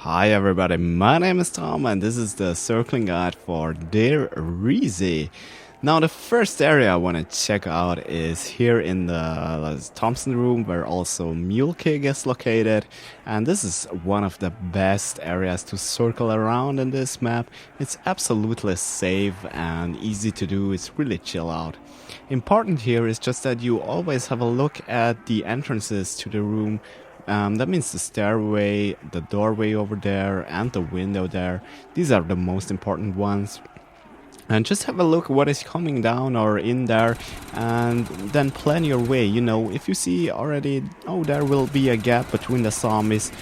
Hi everybody, my name is Tom and this is the circling guide for Dear Riese. Now the first area I want to check out is here in the Thompson Room, where also Mule King is located, and this is one of the best areas to circle around in this map. It's absolutely safe and easy to do, it's really chill out. Important here is just that you always have a look at the entrances to the room. That means the stairway, the doorway over there, and the window there. These are the most important ones. And just have a look what is coming down or in there, and then plan your way. You know, if you see already, oh, there will be a gap between the zombies,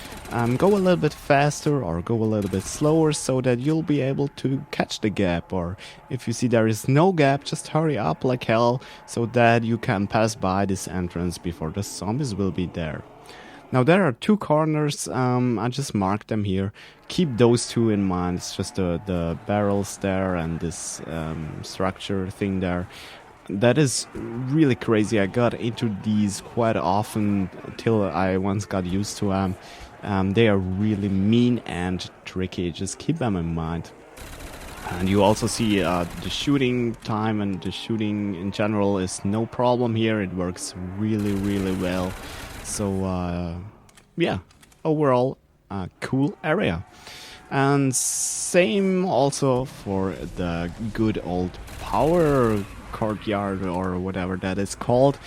go a little bit faster or go a little bit slower so that you'll be able to catch the gap. Or if you see there is no gap, just hurry up like hell so that you can pass by this entrance before the zombies will be there. Now there are two corners, I just marked them here. Keep those two in mind. It's just the barrels there and this structure thing there. That is really crazy. I got into these quite often till I once got used to them. They are really mean and tricky. Just keep them in mind. And you also see the shooting time and the shooting in general is no problem here. It works really well. So yeah, overall cool area. And same also for the good old power courtyard or whatever that is called.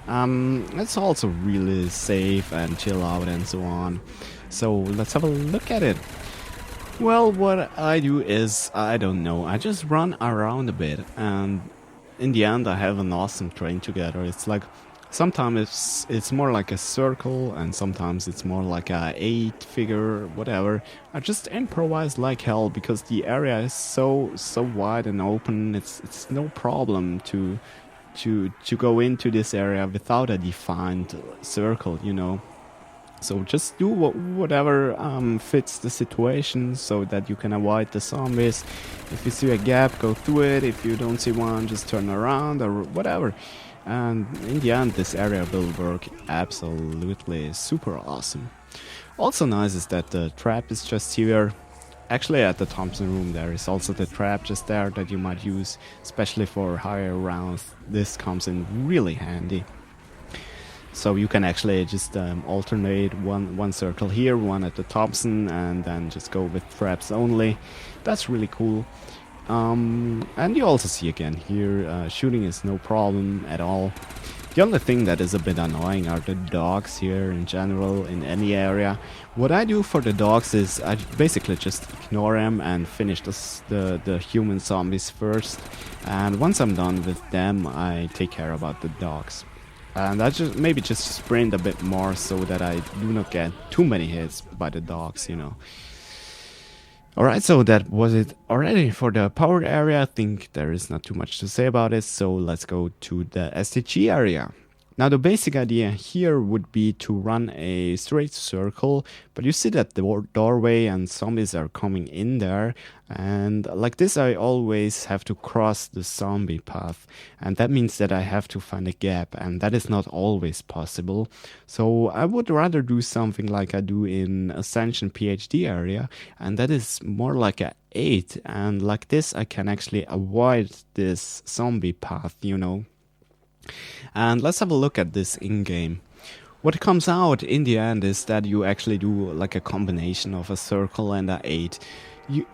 It's also really safe and chill out and so on. So let's have a look at it. Well, what I do is, I don't know, I just run around a bit, and in the end I have an awesome train together. It's like, sometimes it's more like a circle, and sometimes it's more like a 8-figure, whatever. I just improvise like hell because the area is so wide and open. It's no problem to go into this area without a defined circle, you know. So just do whatever fits the situation so that you can avoid the zombies. If you see a gap, go through it. If you don't see one, just turn around or whatever. And in the end, this area will work absolutely super awesome. Also nice is that the trap is just here. Actually, at the Thompson Room there is also the trap just there that you might use, especially for higher rounds. This comes in really handy. So you can actually just alternate one circle here, one at the Thompson, and then just go with traps only. That's really cool. And you also see again here, shooting is no problem at all. The only thing that is a bit annoying are the dogs here in general in any area. What I do for the dogs is I basically just ignore them and finish the human zombies first. And once I'm done with them, I take care about the dogs. And I just maybe just sprint a bit more so that I do not get too many hits by the dogs, you know. Alright, so that was it already for the power area. I think there is not too much to say about it, so let's go to the STG area. Now the basic idea here would be to run a straight circle, but you see that the doorway and zombies are coming in there, and like this I always have to cross the zombie path, and that means that I have to find a gap, and that is not always possible. So I would rather do something like I do in Ascension PhD area, and that is more like a 8, and like this I can actually avoid this zombie path, you know. And let's have a look at this in-game. What comes out in the end is that you actually do like a combination of a circle and a 8. You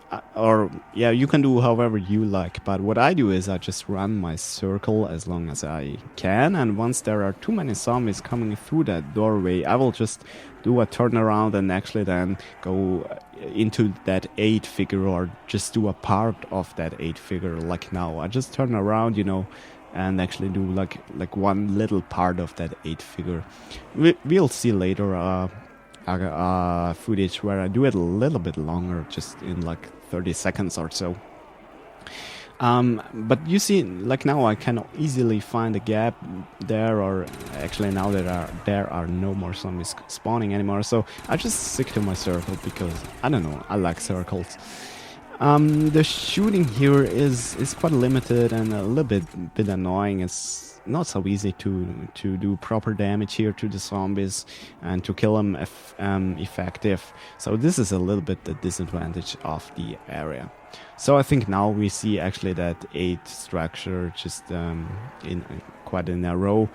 can do however you like, but what I do is I just run my circle as long as I can, and once there are too many zombies coming through that doorway, I will just do a turnaround and actually then go into that 8-figure, or just do a part of that 8-figure like now. I just turn around, you know, and actually do like one little part of that 8-figure. We'll see later footage where I do it a little bit longer, just in like 30 seconds or so. But you see, like now I can easily find a gap there, or actually now there are no more zombies spawning anymore, so I just stick to my circle because, I don't know, I like circles. The shooting here is quite limited and a little bit annoying. It's not so easy to do proper damage here to the zombies and to kill them effective. So this is a little bit the disadvantage of the area. So I think now we see actually that 8 structure just in quite in a row,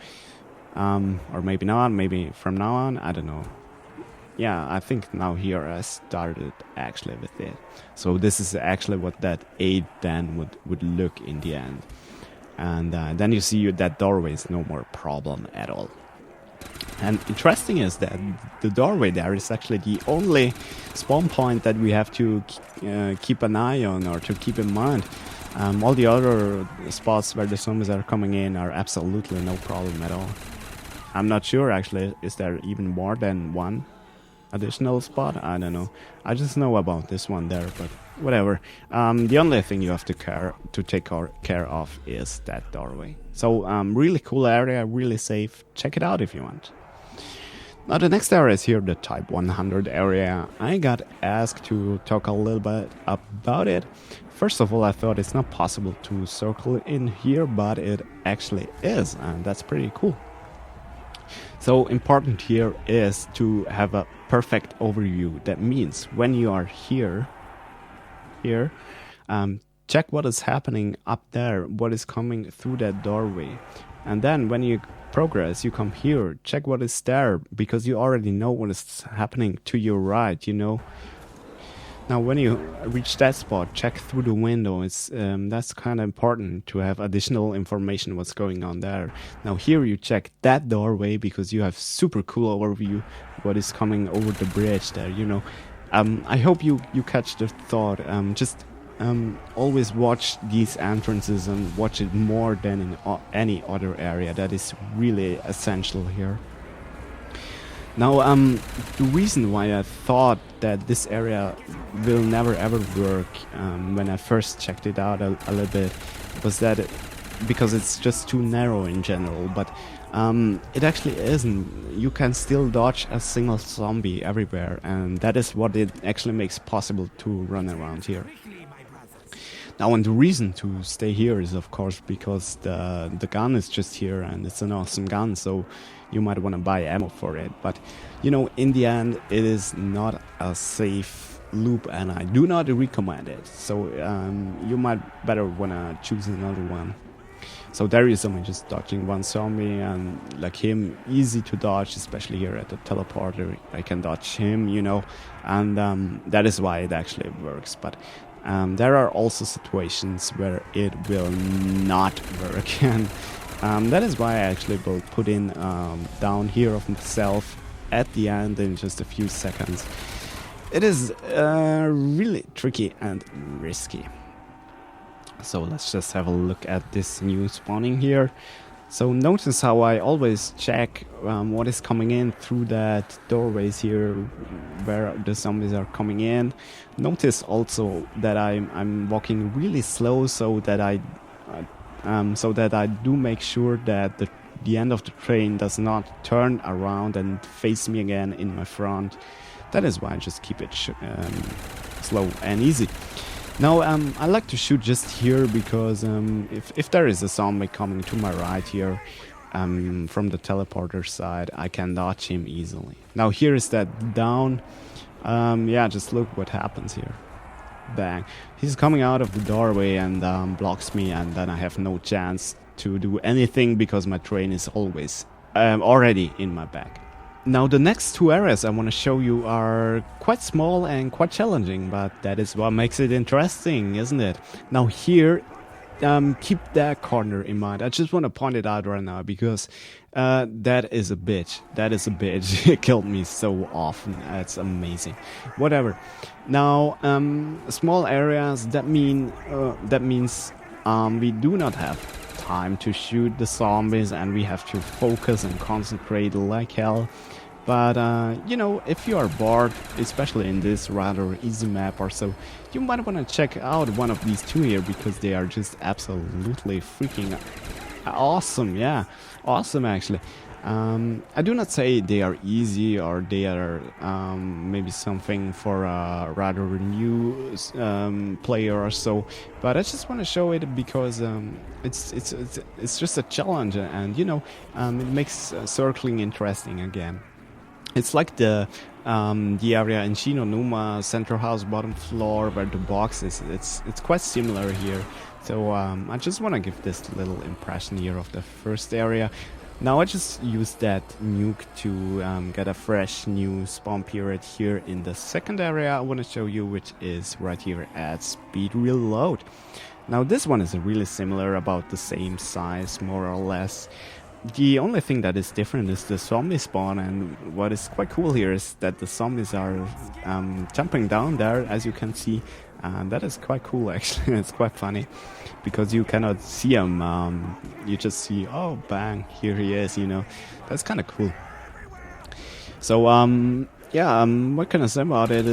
or maybe not, maybe from now on, I don't know. Yeah, I think now here I started actually with it. So this is actually what that 8 then would look in the end. And then you see that doorway is no more problem at all. And interesting is that the doorway there is actually the only spawn point that we have to keep an eye on or to keep in mind. All the other spots where the zombies are coming in are absolutely no problem at all. I'm not sure actually, is there even more than one additional spot? I don't know. I just know about this one there, but whatever. The only thing you have to take care of is that doorway. So really cool area, really safe. Check it out if you want. Now the next area is here, the Type 100 area. I got asked to talk a little bit about it. First of all, I thought it's not possible to circle in here, but it actually is, and that's pretty cool. So important here is to have a perfect overview. That means when you are here, check what is happening up there, what is coming through that doorway. And then when you progress, you come here, check what is there, because you already know what is happening to your right, you know. Now when you reach that spot, check through the window. It's that's kind of important to have additional information what's going on there. Now here you check that doorway because you have super cool overview what is coming over the bridge there, you know. I hope you catch the thought. Just always watch these entrances and watch it more than in any other area. That is really essential here. Now, the reason why I thought that this area will never ever work when I first checked it out a little bit was that because it's just too narrow in general, but it actually isn't. You can still dodge a single zombie everywhere, and that is what it actually makes possible to run around here. Now, and the reason to stay here is, of course, because the gun is just here and it's an awesome gun, so you might want to buy ammo for it. But, you know, in the end, it is not a safe loop, and I do not recommend it. So you might better want to choose another one. So there is someone just dodging one zombie, and like him, easy to dodge, especially here at the teleporter. I can dodge him, you know, and that is why it actually works. But there are also situations where it will not work, and that is why I actually will put in down here of myself at the end in just a few seconds. It is really tricky and risky. So let's just have a look at this new spawning here. So notice how I always check what is coming in through that doorways here where the zombies are coming in. Notice also that I'm walking really slow so that I do make sure that the end of the train does not turn around and face me again in my front. That is why I just keep it slow and easy. Now I like to shoot just here because if there is a zombie coming to my right here from the teleporter side, I can dodge him easily. Now here is that down. Yeah, just look what happens here. Bang. He's coming out of the doorway and blocks me, and then I have no chance to do anything because my train is always already in my back. Now the next two areas I want to show you are quite small and quite challenging, but that is what makes it interesting, isn't it? Now here, keep that corner in mind. I just want to point it out right now because that is a bitch. That is a bitch. It killed me so often. It's amazing. Whatever. Now, small areas, that means we do not have time to shoot the zombies and we have to focus and concentrate like hell. But you know, if you are bored, especially in this rather easy map or so, you might want to check out one of these two here because they are just absolutely freaking awesome. Yeah, awesome actually. I do not say they are easy or they are maybe something for a rather new player or so, but I just want to show it because it's just a challenge, and it makes circling interesting again. It's like the area in Noname central house bottom floor where the box is. It's quite similar here. So I just want to give this little impression here of the first area. Now I just used that nuke to get a fresh new spawn period here in the second area I want to show you, which is right here at speed reload. Now this one is really similar, about the same size more or less. The only thing that is different is the zombie spawn, and what is quite cool here is that the zombies are jumping down there, as you can see, and that is quite cool actually. It's quite funny because you cannot see him, you just see, oh bang, here he is, that's kind of cool. So yeah, what can I say about it?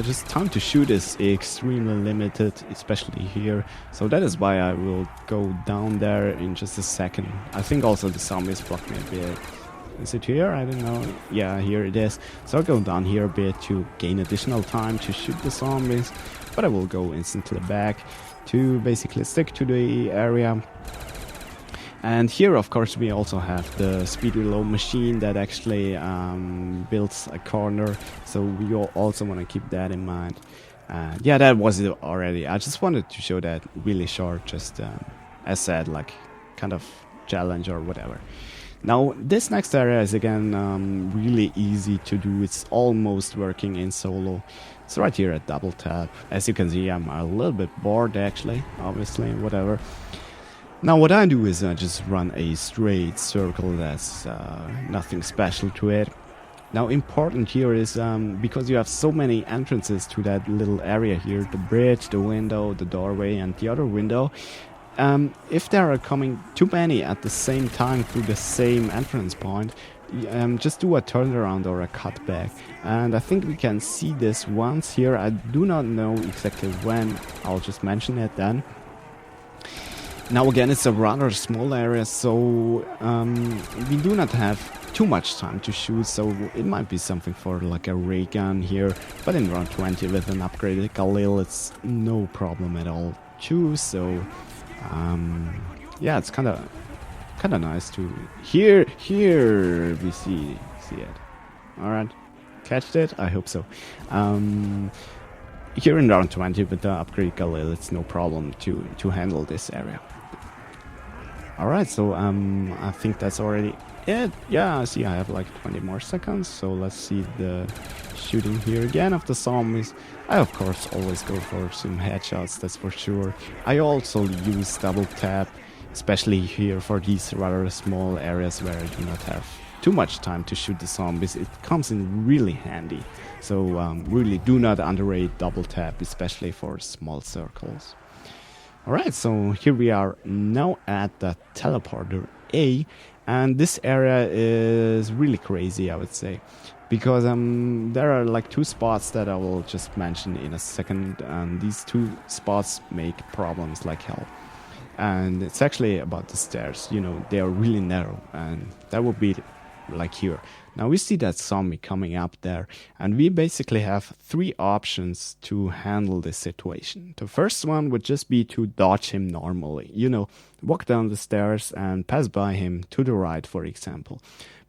Just time to shoot is extremely limited, especially here. So that is why I will go down there in just a second. I think also the zombies block me a bit. Is it here? I don't know. Yeah, here it is. So I'll go down here a bit to gain additional time to shoot the zombies. But I will go instantly back to basically stick to the area. And here, of course, we also have the speed reload machine that actually builds a corner, so we also want to keep that in mind. Yeah, that was it already. I just wanted to show that really short, just as said, like kind of challenge or whatever. Now, this next area is again really easy to do. It's almost working in solo. It's right here at double tap. As you can see, I'm a little bit bored actually, obviously, whatever. Now what I do is I just run a straight circle. That's nothing special to it. Now important here is because you have so many entrances to that little area here, the bridge, the window, the doorway and the other window. If there are coming too many at the same time through the same entrance point, just do a turnaround or a cutback. And I think we can see this once here. I do not know exactly when. I'll just mention it then. Now again, it's a rather small area, so we do not have too much time to shoot, so it might be something for like a ray gun here, but in round 20 with an upgraded Galil it's no problem at all too, so yeah, it's kind of nice to here we see it. Alright, catched it? I hope so. Here in round 20 with the upgrade Galil, it's no problem to handle this area. Alright, so I think that's already it. Yeah, I see I have like 20 more seconds, so let's see the shooting here again of the zombies. I of course always go for some headshots, that's for sure. I also use double tap, especially here for these rather small areas where I do not have too much time to shoot the zombies. It comes in really handy, so really do not underrate double tap, especially for small circles. Alright, so here we are now at the teleporter A, and this area is really crazy, I would say, because there are like two spots that I will just mention in a second, and these two spots make problems like hell. And it's actually about the stairs, they are really narrow, and that would be like here. Now we see that zombie coming up there, and we basically have three options to handle this situation. The first one would just be to dodge him normally, walk down the stairs and pass by him to the right, for example.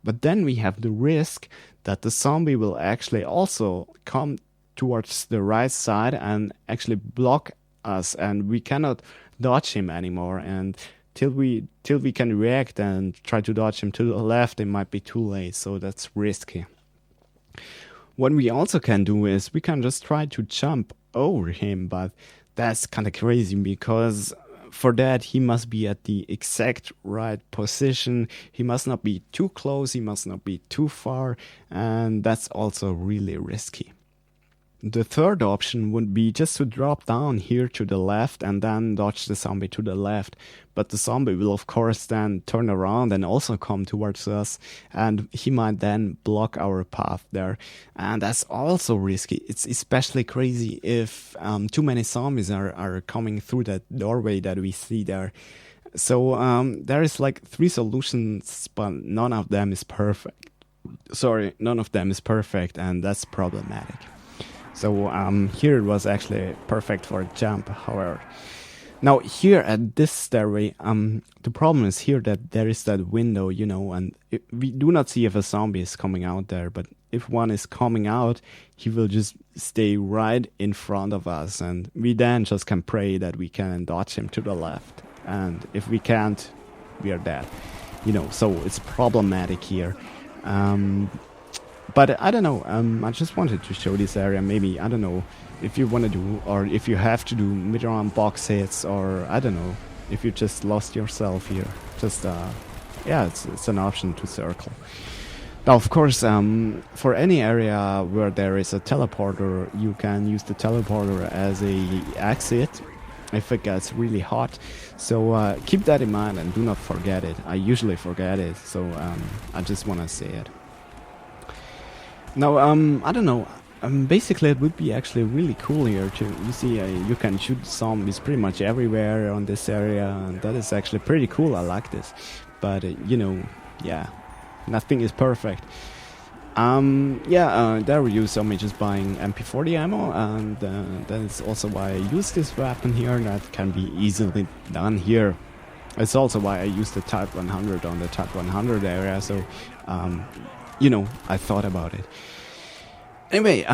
But then we have the risk that the zombie will actually also come towards the right side and actually block us, and we cannot dodge him anymore, and till we can react and try to dodge him to the left, it might be too late, so that's risky. What we also can do is we can just try to jump over him, but that's kind of crazy because for that he must be at the exact right position, he must not be too close, he must not be too far, and that's also really risky. The third option would be just to drop down here to the left and then dodge the zombie to the left. But the zombie will of course then turn around and also come towards us, and he might then block our path there. And that's also risky. It's especially crazy if too many zombies are coming through that doorway that we see there. So there is like 3 solutions, but none of them is perfect. Sorry, none of them is perfect, and that's problematic. So here it was actually perfect for a jump, however. Now here at this stairway, the problem is here that there is that window, you know, and we do not see if a zombie is coming out there, but if one is coming out, he will just stay right in front of us, and we then just can pray that we can dodge him to the left. And if we can't, we are dead, you know, so it's problematic here. But I don't know, I just wanted to show this area. Maybe, I don't know, if you want to do, or if you have to do mid-round box hits, or I don't know, if you just lost yourself here, just yeah, it's an option to circle. Now of course, for any area where there is a teleporter, you can use the teleporter as a exit if it gets really hot. So keep that in mind and do not forget it. I usually forget it, so I just want to say it. Now I don't know, basically it would be actually really cool here to, you see, you can shoot zombies pretty much everywhere on this area, and that is actually pretty cool. I like this, but you know, yeah, nothing is perfect. Yeah, there you saw me just buying MP40 ammo, and that is also why I use this weapon here. That can be easily done here. It's also why I use the Type 100 on the Type 100 area, so you know, I thought about it. Anyway,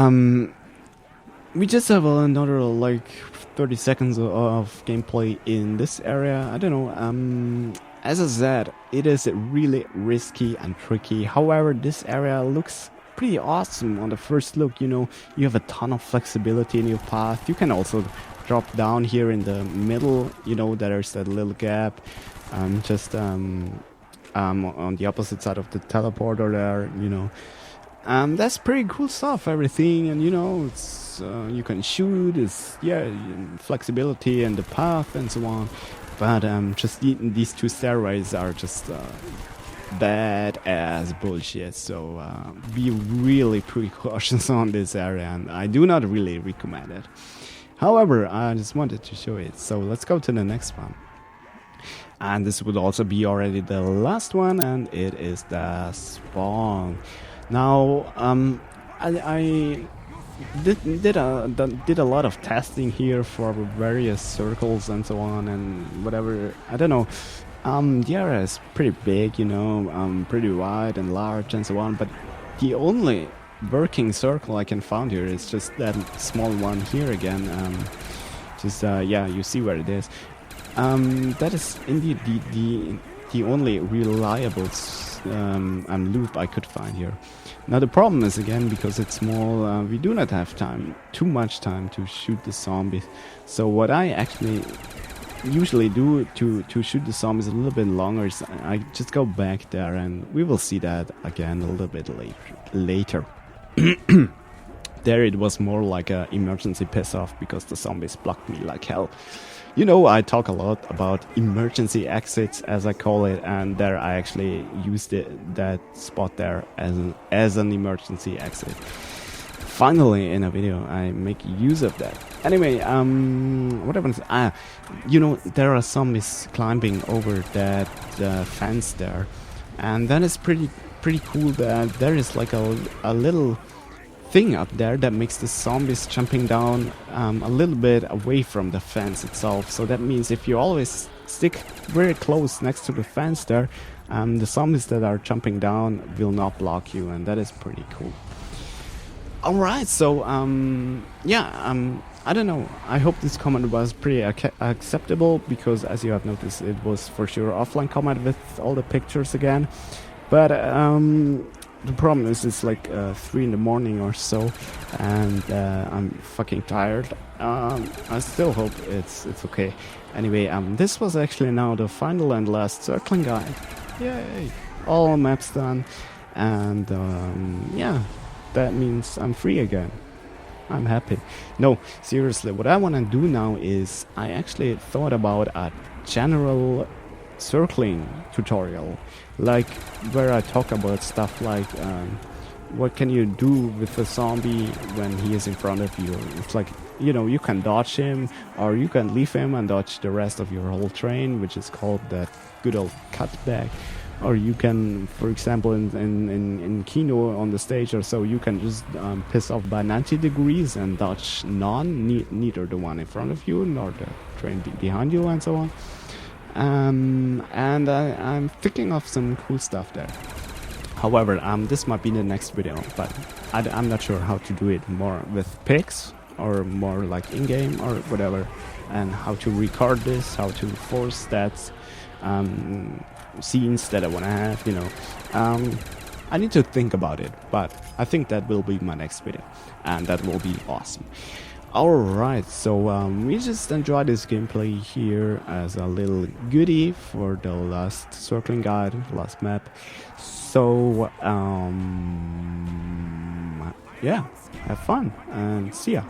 we just have another like 30 seconds of gameplay in this area. I don't know, as I said, it is really risky and tricky. However, this area looks pretty awesome on the first look, you know. You have a ton of flexibility in your path. You can also drop down here in the middle, you know, there's that little gap. Just on the opposite side of the teleporter there, you know. That's pretty cool stuff, everything, and you know, it's you can shoot, it's, yeah, flexibility and the path and so on. But just these 2 stairways are just bad as bullshit, so be really pretty cautious on this area, and I do not really recommend it. However, I just wanted to show it, so let's go to the next one. And this would also be already the last one, and it is the spawn. Now, I did a lot of testing here for various circles and so on and whatever. I don't know. The area is pretty big, you know, pretty wide and large and so on. But the only working circle I can find here is just that small one here again. Yeah, you see where it is. That is indeed the only reliable loop I could find here. Now the problem is, again, because it's small, we do not have too much time to shoot the zombies. So what I actually usually do to shoot the zombies a little bit longer is I just go back there, and we will see that again a little bit later. There it was more like an emergency piss off because the zombies blocked me like hell. You know, I talk a lot about emergency exits, as I call it, and there I actually used that spot there as an emergency exit. Finally, in a video, I make use of that. Anyway, what happens? You know, there are zombies climbing over that fence there, and that is pretty cool. That there is like a little thing up there that makes the zombies jumping down a little bit away from the fence itself. So that means if you always stick very close next to the fence there, the zombies that are jumping down will not block you, and that is pretty cool. Alright, so yeah, I don't know, I hope this comment was pretty acceptable, because as you have noticed, it was for sure offline comment with all the pictures again. But the problem is it's like 3 in the morning or so, and I'm fucking tired. I still hope it's okay. Anyway, this was actually now the final and last circling guide. Yay! All maps done, and yeah, that means I'm free again. I'm happy. No, seriously, what I want to do now is I actually thought about a general circling tutorial, like where I talk about stuff like what can you do with a zombie when he is in front of you? It's like, you know, you can dodge him, or you can leave him and dodge the rest of your whole train, which is called that good old cutback. Or you can, for example, in Kino on the stage or so, you can just piss off by 90 degrees and dodge neither the one in front of you nor the train behind you, and so on. And I'm thinking of some cool stuff there. However, this might be the next video, but I'm not sure how to do it more with pics or more like in-game or whatever, and how to record this, how to force that scenes that I want to have, you know. I need to think about it, but I think that will be my next video, and that will be awesome. Alright, so we just enjoy this gameplay here as a little goodie for the last circling guide, last map. So yeah, have fun and see ya.